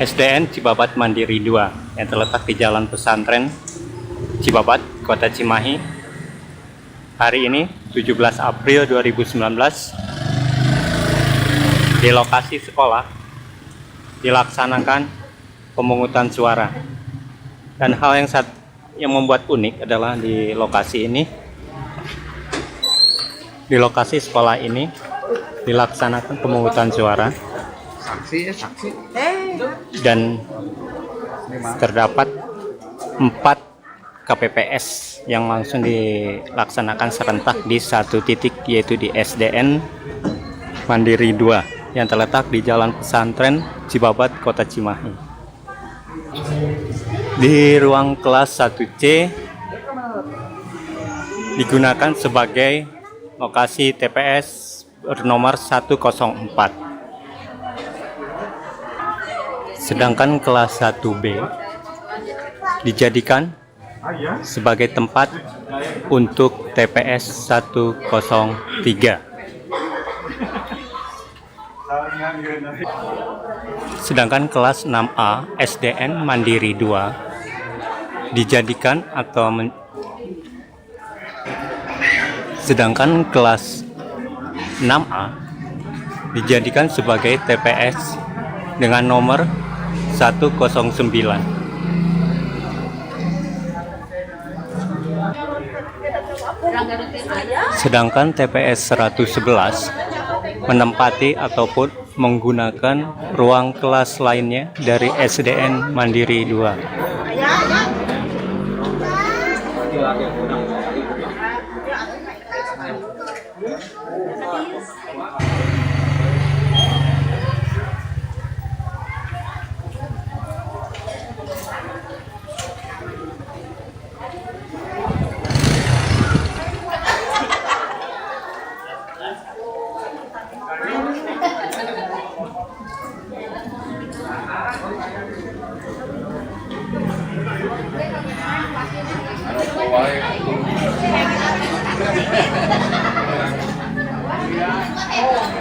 SDN Cibabat Mandiri 2 yang terletak di Jalan Pesantren Cibabat, Kota Cimahi. Hari ini 17 April 2019 di lokasi sekolah dilaksanakan pemungutan suara. Dan hal yang membuat unik adalah di lokasi sekolah ini dilaksanakan pemungutan suara dan terdapat 4 KPPS yang langsung dilaksanakan serentak di satu titik, yaitu di SDN Mandiri 2 yang terletak di Jalan Pesantren Cibabat, Kota Cimahi. Di ruang kelas 1C digunakan sebagai lokasi TPS bernomor 104. Sedangkan kelas 1B dijadikan sebagai tempat untuk TPS 103. Sedangkan kelas 6A SDN Mandiri 2 dijadikan sedangkan kelas 6A dijadikan sebagai TPS dengan nomor 109. Sedangkan TPS 111 menempati ataupun menggunakan ruang kelas lainnya dari SDN Mandiri 2.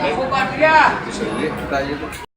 Bukan dia.